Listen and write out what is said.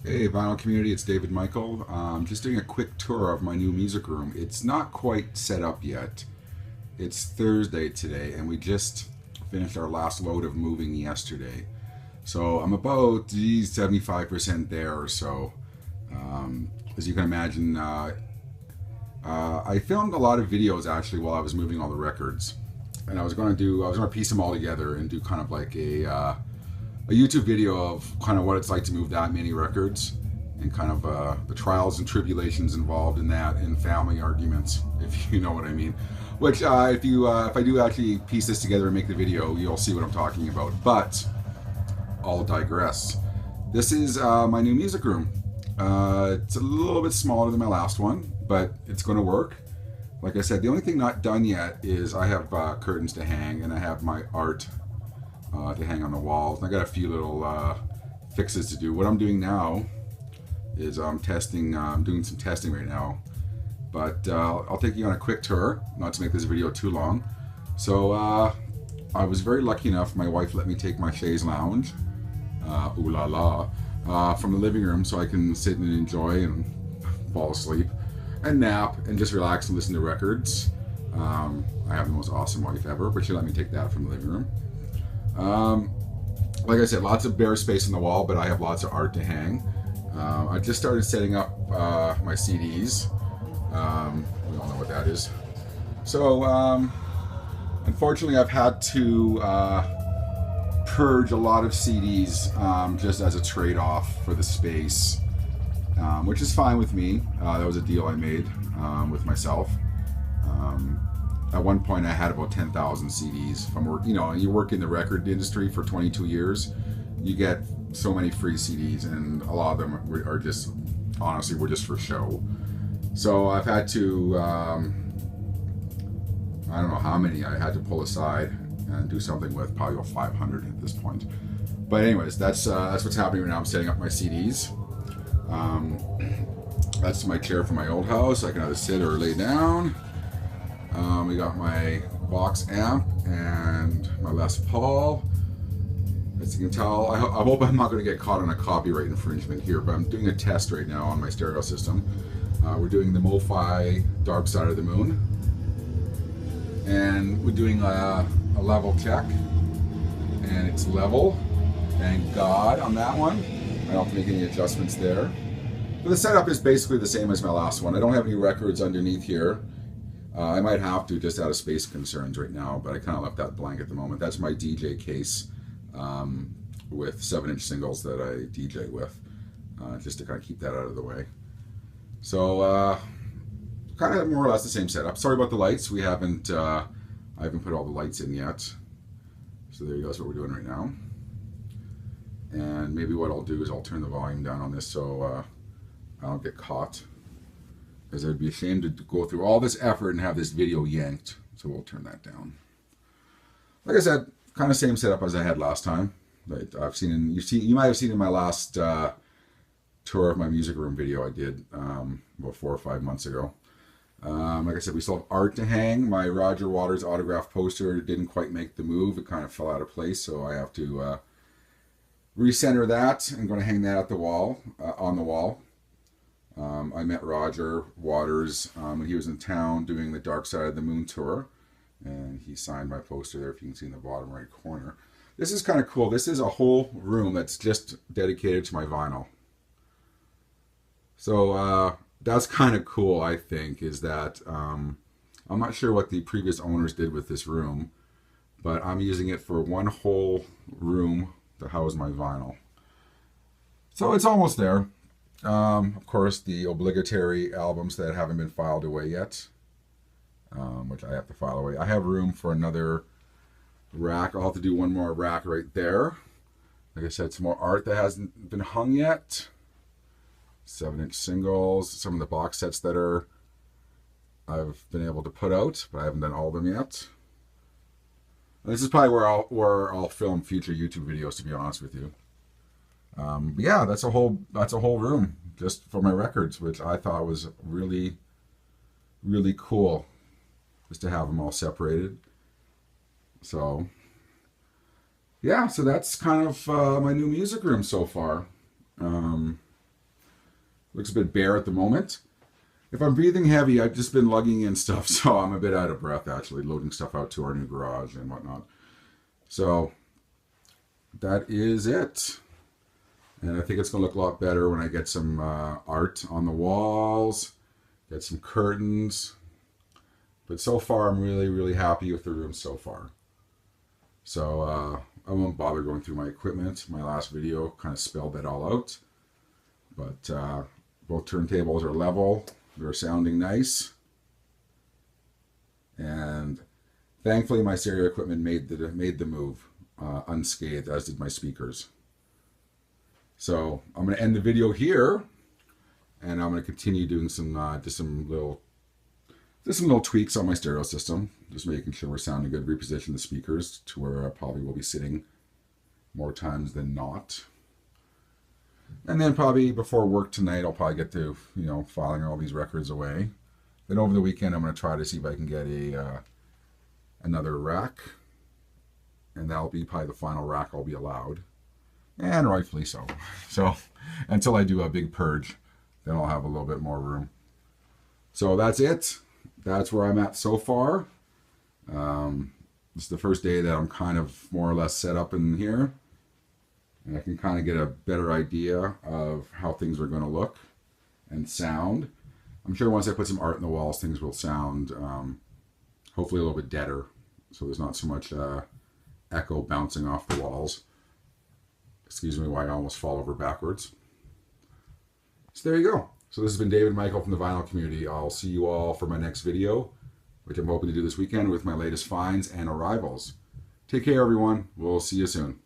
Hey, vinyl community, it's David Michael. Just doing a quick tour of my new music room. It's not quite set up yet. It's Thursday today, and we just finished our last load of moving yesterday. So I'm about 75% there or so. As you can imagine, I filmed a lot of videos actually while I was moving all the records, and I was going to piece them all together and do kind of like a YouTube video of kind of what it's like to move that many records and kind of the trials and tribulations involved in that and family arguments, if you know what I mean. Which if I do actually piece this together and make the video, you'll see what I'm talking about. But I'll digress. This is my new music room. It's a little bit smaller than my last one, but it's going to work. Like I said, the only thing not done yet is I have curtains to hang, and I have my art to hang on the walls. And I got a few little fixes to do. What I'm doing now is I'm doing some testing right now. But I'll take you on a quick tour, not to make this video too long. So I was very lucky enough, my wife let me take my chaise lounge, ooh la la, from the living room so I can sit and enjoy and fall asleep and nap and just relax and listen to records. I have the most awesome wife ever, but she let me take that from the living room. Like I said, lots of bare space on the wall, but I have lots of art to hang. I just started setting up my CDs. We all know what that is. So, unfortunately, I've had to purge a lot of CDs just as a trade-off for the space, which is fine with me. That was a deal I made with myself. At one point, I had about 10,000 CDs from work. You know, you work in the record industry for 22 years, you get so many free CDs, and a lot of them are just, honestly, were just for show. So I've had to, I don't know how many I had to pull aside and do something with, probably about 500 at this point. But anyways, that's what's happening right now. I'm setting up my CDs. That's my chair from my old house. I can either sit or lay down. We got my box amp and my Les Paul. As you can tell, I hope I'm not going to get caught on a copyright infringement here, but I'm doing a test right now on my stereo system. We're doing the MoFi Dark Side of the Moon, and we're doing a level check, and it's level, thank God, on that one. I don't have to make any adjustments there. But the setup is basically the same as my last one. I don't have any records underneath here. I might have to, just out of space concerns right now, but I kind of left that blank at the moment. That's my DJ case with 7-inch singles that I DJ with, just to kind of keep that out of the way. So kind of more or less the same setup. Sorry about the lights. I haven't put all the lights in yet. So there you go. That's what we're doing right now. And maybe what I'll do is I'll turn the volume down on this so I don't get caught, because I'd be ashamed to go through all this effort and have this video yanked. So we'll turn that down. Like I said, kind of same setup as I had last time. That I've seen you might have seen in my last tour of my music room video I did about 4 or 5 months ago. Like I said, we still have art to hang. My Roger Waters autograph poster didn't quite make the move. It kind of fell out of place, so I have to recenter that. I'm going to hang that at the wall, on the wall. I met Roger Waters when he was in town doing the Dark Side of the Moon tour, and he signed my poster there, if you can see in the bottom right corner. This is kind of cool. This is a whole room that's just dedicated to my vinyl. So that's kind of cool, I think, is that I'm not sure what the previous owners did with this room, but I'm using it for one whole room to house my vinyl. So it's almost there. Of course, the obligatory albums that haven't been filed away yet, which I have to file away. I have room for another rack. I'll have to do one more rack right there. Like I said, some more art that hasn't been hung yet. 7-inch singles, some of the box sets that I've been able to put out, but I haven't done all of them yet. And this is probably where I'll film future YouTube videos, to be honest with you. But yeah, that's a whole room just for my records, which I thought was really, really cool, just to have them all separated. So yeah, so that's kind of my new music room so far. Looks a bit bare at the moment. If I'm breathing heavy, I've just been lugging in stuff, so I'm a bit out of breath actually, loading stuff out to our new garage and whatnot. So that is it. And I think it's going to look a lot better when I get some art on the walls, get some curtains. But so far, I'm really, really happy with the room so far. So I won't bother going through my equipment. My last video kind of spelled that all out. But both turntables are level. They're sounding nice. And thankfully, my stereo equipment made the move unscathed, as did my speakers. So I'm going to end the video here, and I'm going to continue doing some just some little tweaks on my stereo system, just making sure we're sounding good. Reposition the speakers to where I probably will be sitting more times than not. And then probably before work tonight, I'll probably get to, filing all these records away. Then over the weekend, I'm going to try to see if I can get another rack. And that'll be probably the final rack I'll be allowed. And rightfully so. So until I do a big purge, then I'll have a little bit more room. So that's it. That's where I'm at so far. This is the first day that I'm kind of more or less set up in here. And I can kind of get a better idea of how things are going to look and sound. I'm sure once I put some art in the walls, things will sound hopefully a little bit deader. So there's not so much echo bouncing off the walls. Excuse me while I almost fall over backwards. So there you go. So this has been David Michael from the Vinyl Community. I'll see you all for my next video, which I'm hoping to do this weekend with my latest finds and arrivals. Take care, everyone. We'll see you soon.